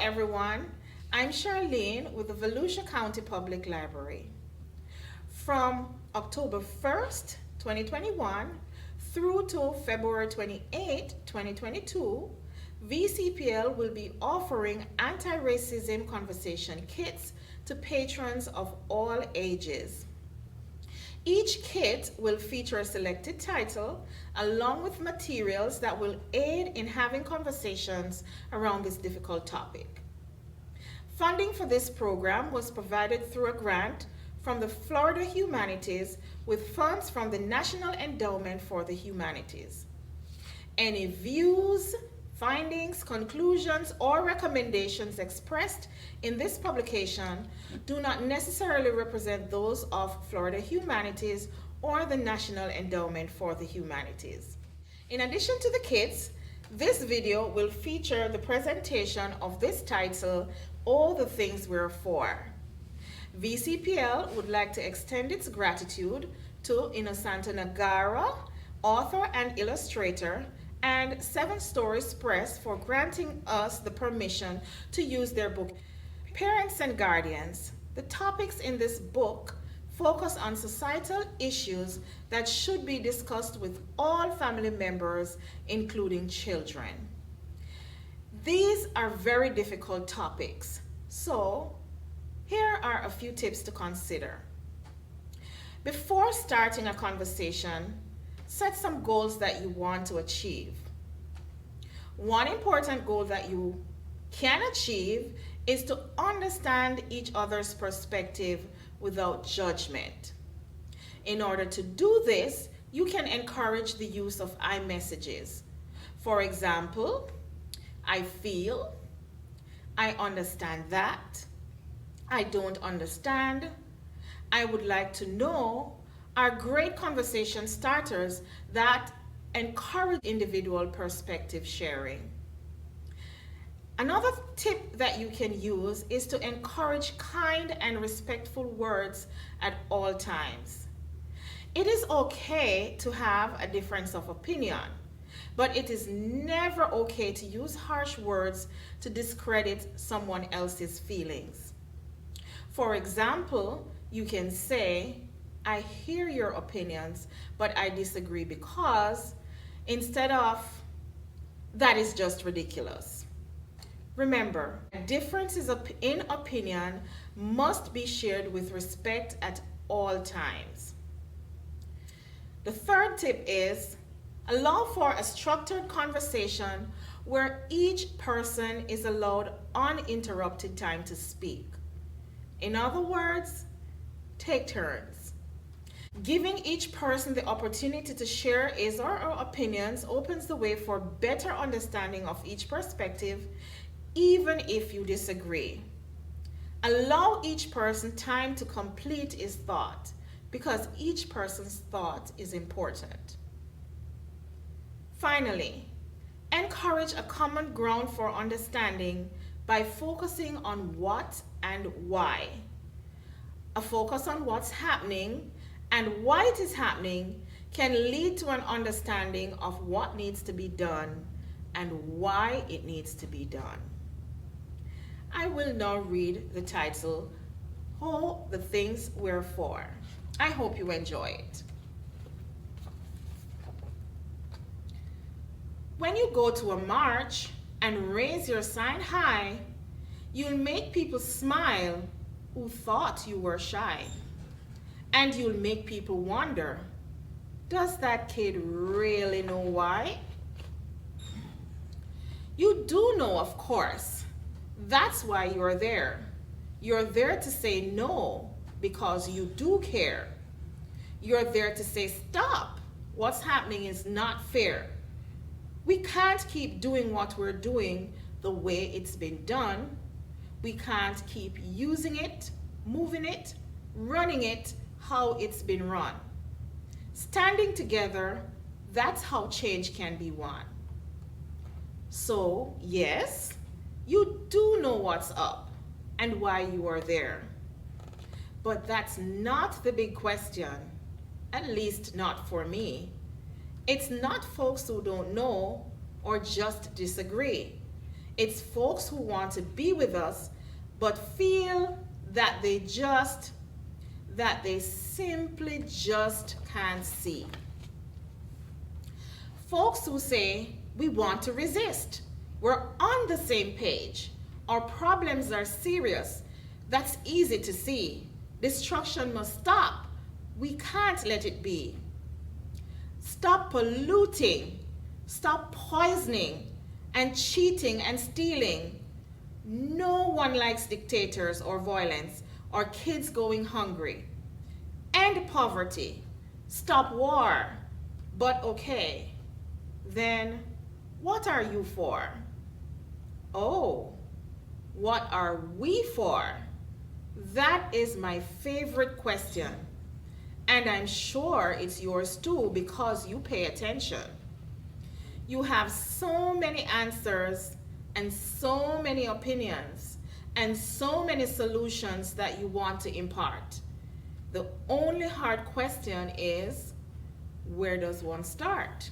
everyone. I'm Sharlene with the Volusia County Public Library. From October 1st, 2021 through to February 28, 2022, VCPL will be offering anti-racism conversation kits to patrons of all ages. Each kit will feature a selected title along with materials that will aid in having conversations around this difficult topic. Funding for this program was provided through a grant from the Florida Humanities with funds from the National Endowment for the Humanities. Any views, findings, conclusions, or recommendations expressed in this publication do not necessarily represent those of Florida Humanities or the National Endowment for the Humanities. In addition to the kits, this video will feature the presentation of this title, All the Things We're For. VCPL would like to extend its gratitude to Innosanto Nagara, author and illustrator, and 7 Stories Press for granting us the permission to use their book. Parents and Guardians. The topics in this book focus on societal issues that should be discussed with all family members, including children. These are very difficult topics, so here are a few tips to consider. Before starting a conversation, set some goals that you want to achieve. One important goal that you can achieve is to understand each other's perspective without judgment. In order to do this, you can encourage the use of I messages. For example, I feel, I understand that, I don't understand, I would like to know are great conversation starters that encourage individual perspective sharing. Another tip that you can use is to encourage kind and respectful words at all times. It is okay to have a difference of opinion, but it is never okay to use harsh words to discredit someone else's feelings. For example, you can say, I hear your opinions, but I disagree because, instead of, that is just ridiculous. Remember, differences in opinion must be shared with respect at all times. The third tip is, allow for a structured conversation where each person is allowed uninterrupted time to speak. In other words, take turns. Giving each person the opportunity to share his or her opinions opens the way for better understanding of each perspective, even if you disagree. Allow each person time to complete his thought, because each person's thought is important. Finally, encourage a common ground for understanding by focusing on what and why. A focus on what's happening and why it is happening can lead to an understanding of what needs to be done and why it needs to be done. I will now read the title, All the Things We're For. I hope you enjoy it. When you go to a march and raise your sign high, you'll make people smile who thought you were shy. And you'll make people wonder, does that kid really know why? You do know, of course. That's why you're there. You're there to say no because you do care. You're there to say, stop. What's happening is not fair. We can't keep doing what we're doing the way it's been done. We can't keep using it, moving it, running it how it's been run. Standing together, that's how change can be won. So, yes, you do know what's up and why you are there. But that's not the big question, at least not for me. It's not folks who don't know or just disagree. It's folks who want to be with us, but feel that they simply just can't see. Folks who say, we want to resist. We're on the same page. Our problems are serious. That's easy to see. Destruction must stop. We can't let it be. Stop polluting. Stop poisoning and cheating and stealing. No one likes dictators or violence or kids going hungry. End poverty. Stop war. But okay, then what are you for? Oh, what are we for? That is my favorite question. And I'm sure it's yours too because you pay attention. You have so many answers and so many opinions and so many solutions that you want to impart. The only hard question is, where does one start?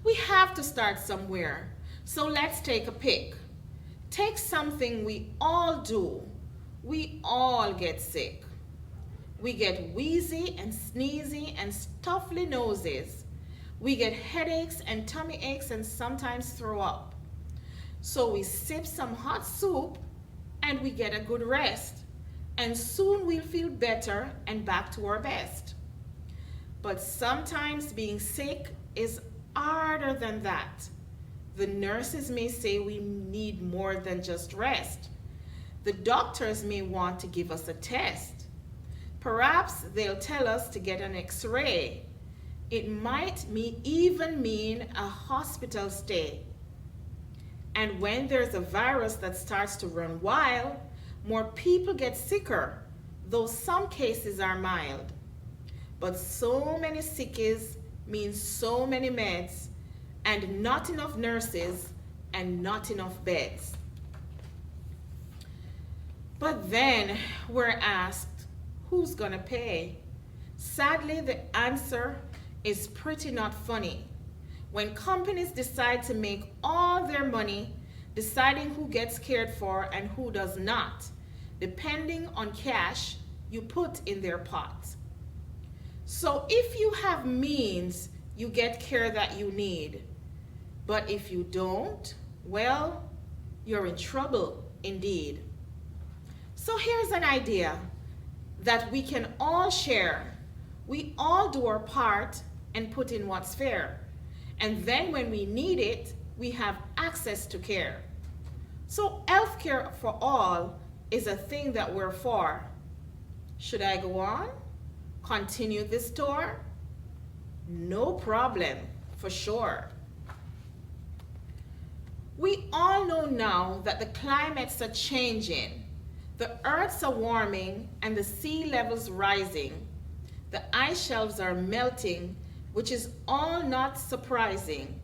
We have to start somewhere. So let's take a pick. Take something we all do. We all get sick. We get wheezy and sneezy and stuffy noses. We get headaches and tummy aches and sometimes throw up. So we sip some hot soup and we get a good rest. And soon we'll feel better and back to our best. But sometimes being sick is harder than that. The nurses may say we need more than just rest. The doctors may want to give us a test. Perhaps they'll tell us to get an X-ray. It might even mean a hospital stay. And when there's a virus that starts to run wild, more people get sicker, though some cases are mild. But so many sickies means so many meds, and not enough nurses, and not enough beds. But then we're asked, who's gonna pay? Sadly, the answer is pretty not funny. When companies decide to make all their money deciding who gets cared for and who does not, depending on cash you put in their pot. So if you have means, you get care that you need. But if you don't, well, you're in trouble indeed. So here's an idea that we can all share. We all do our part and put in what's fair. And then when we need it, we have access to care. So health care for all is a thing that we're for. Should I go on? Continue this tour? No problem, for sure. We all know now that the climates are changing. The earths are warming and the sea levels rising. The ice shelves are melting, which is all not surprising,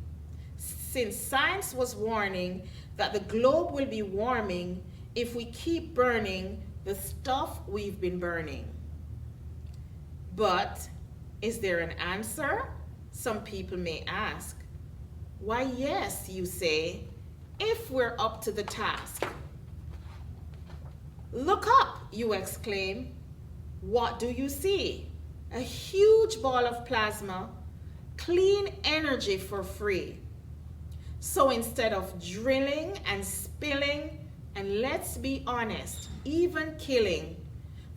since science was warning that the globe will be warming if we keep burning the stuff we've been burning. But is there an answer? Some people may ask. Why, yes, you say, if we're up to the task. Look up, you exclaim. What do you see? A huge ball of plasma, clean energy for free. So instead of drilling and spilling, and let's be honest, even killing,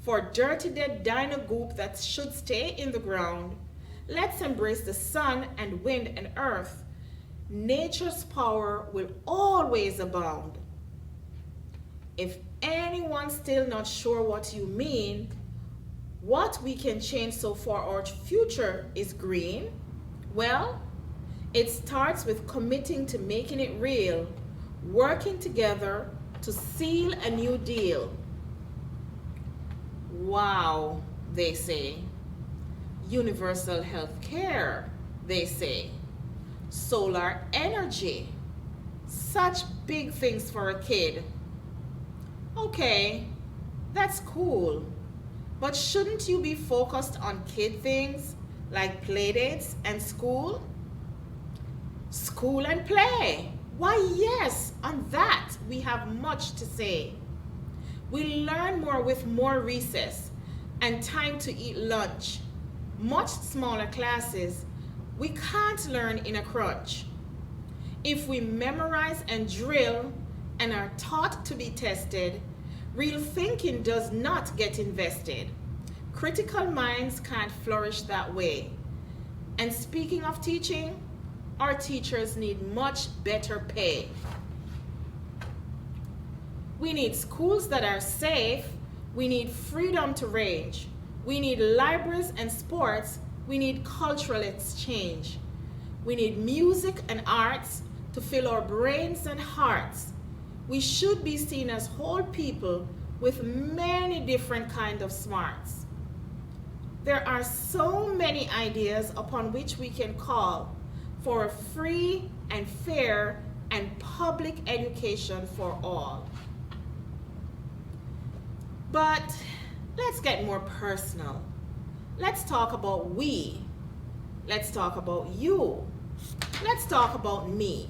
for dirty dead dino goop that should stay in the ground, let's embrace the sun and wind and earth. Nature's power will always abound. If anyone's still not sure what you mean, what we can change so far our future is green, well, it starts with committing to making it real, working together to seal a new deal. Wow, they say. Universal health care, they say. Solar energy. Such big things for a kid. Okay, that's cool. But shouldn't you be focused on kid things like playdates and school? School and play. Why, yes, on that we have much to say. We learn more with more recess and time to eat lunch. Much smaller classes, we can't learn in a crunch. If we memorize and drill and are taught to be tested, real thinking does not get invested. Critical minds can't flourish that way. And speaking of teaching, our teachers need much better pay. We need schools that are safe. We need freedom to range. We need libraries and sports. We need cultural exchange. We need music and arts to fill our brains and hearts. We should be seen as whole people with many different kinds of smarts. There are so many ideas upon which we can call for a free and fair and public education for all. But let's get more personal. Let's talk about we. Let's talk about you. Let's talk about me.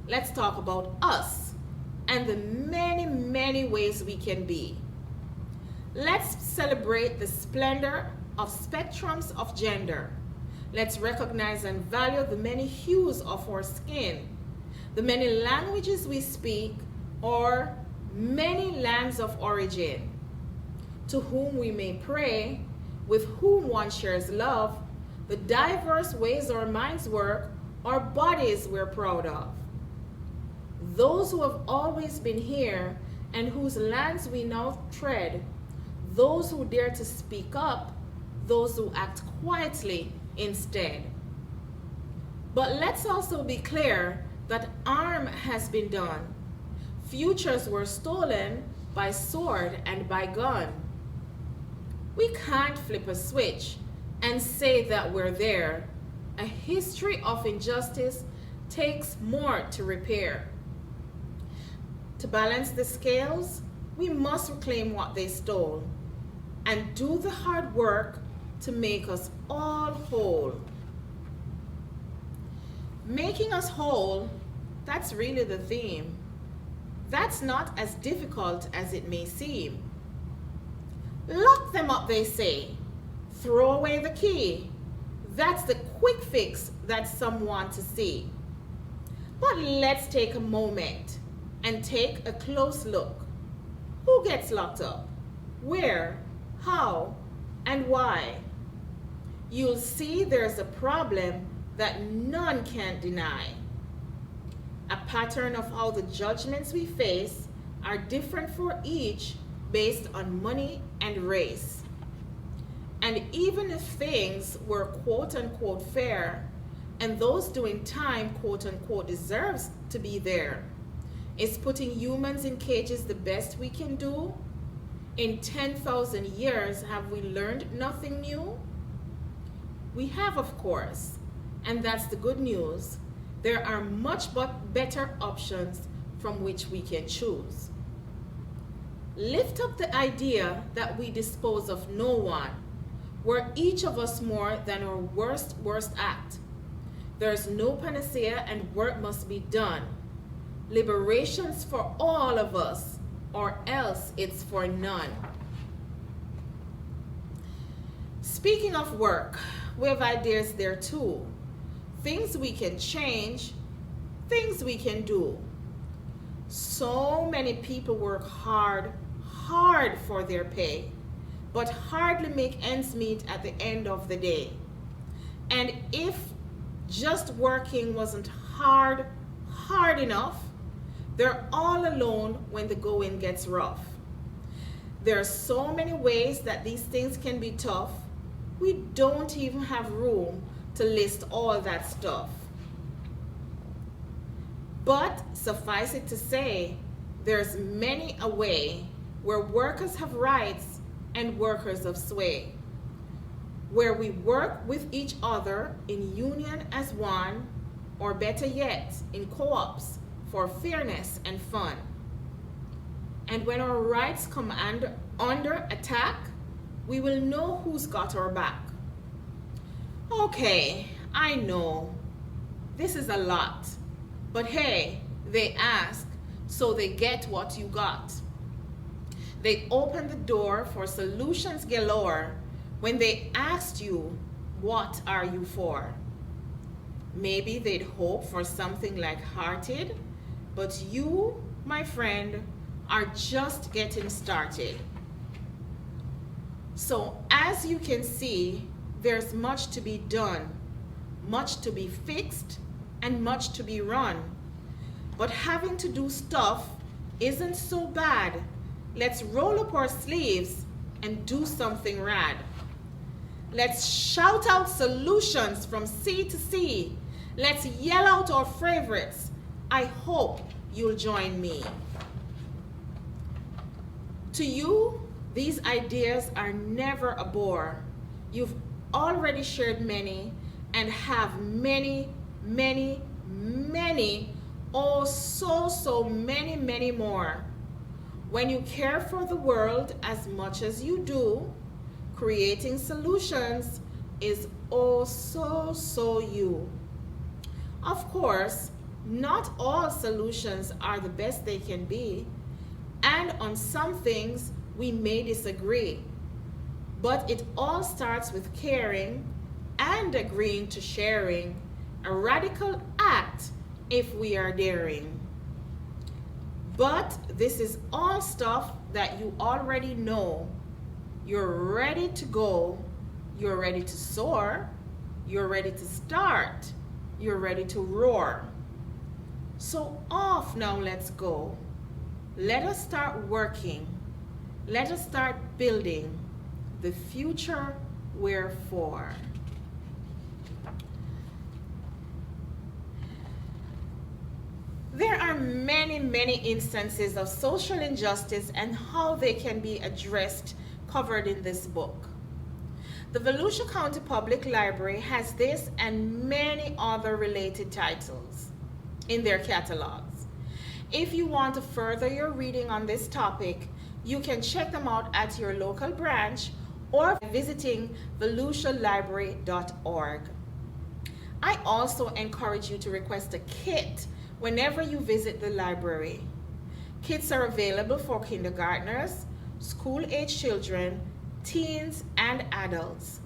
Let's talk about us and the many, many ways we can be. Let's celebrate the splendor of spectrums of gender. Let's recognize and value the many hues of our skin, the many languages we speak, or many lands of origin, to whom we may pray, with whom one shares love, the diverse ways our minds work, our bodies we're proud of. Those who have always been here and whose lands we now tread, those who dare to speak up, those who act quietly instead. But let's also be clear that harm has been done. Futures were stolen by sword and by gun. We can't flip a switch and say that we're there. A history of injustice takes more to repair. To balance the scales, we must reclaim what they stole and do the hard work to make us all whole. Making us whole, that's really the theme. That's not as difficult as it may seem. Lock them up, they say. Throw away the key. That's the quick fix that some want to see. But let's take a moment and take a close look. Who gets locked up? Where? How? And why? You'll see there's a problem that none can deny. A pattern of how the judgments we face are different for each based on money and race. And even if things were quote unquote fair, and those doing time quote unquote deserves to be there, is putting humans in cages the best we can do? In 10,000 years, have we learned nothing new? We have, of course, and that's the good news. There are much better options from which we can choose. Lift up the idea that we dispose of no one. We're each of us more than our worst act. There's no panacea and work must be done. Liberation's for all of us, or else it's for none. Speaking of work, we have ideas there too. Things we can change, things we can do. So many people work hard for their pay, but hardly make ends meet at the end of the day. And if just working wasn't hard enough, they're all alone when the going gets rough. There are so many ways that these things can be tough. We don't even have room to list all that stuff. But suffice it to say, there's many a way where workers have rights and workers have sway, where we work with each other in union as one, or better yet, in co-ops for fairness and fun. And when our rights come under attack, we will know who's got our back. Okay, I know. This is a lot. But hey, they ask, so they get what you got. They opened the door for solutions galore when they asked you, what are you for? Maybe they'd hope for something light-hearted, but you, my friend, are just getting started. So as you can see, there's much to be done, much to be fixed, and much to be run. But having to do stuff isn't so bad. Let's roll up our sleeves and do something rad. Let's shout out solutions from sea to sea. Let's yell out our favorites. I hope you'll join me. To you, these ideas are never a bore. You've already shared many and have many, many, many, oh so many more. When you care for the world as much as you do, creating solutions is oh so you. Of course, not all solutions are the best they can be, and on some things we may disagree. But it all starts with caring and agreeing to sharing, a radical act if we are daring. But this is all stuff that you already know. You're ready to go, you're ready to soar, you're ready to start, you're ready to roar. So off now, let's go. Let us start working. Let us start building the future we're for. There are many instances of social injustice and how they can be addressed covered in this book. The Volusia County Public Library has this and many other related titles in their catalogs. If you want to further your reading on this topic, you can check them out at your local branch or visiting volusialibrary.org. I also encourage you to request a kit whenever you visit the library. Kits are available for kindergartners, school-age children, teens, and adults.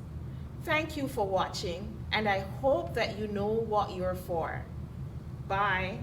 Thank you for watching, and I hope that you know what you're for. Bye.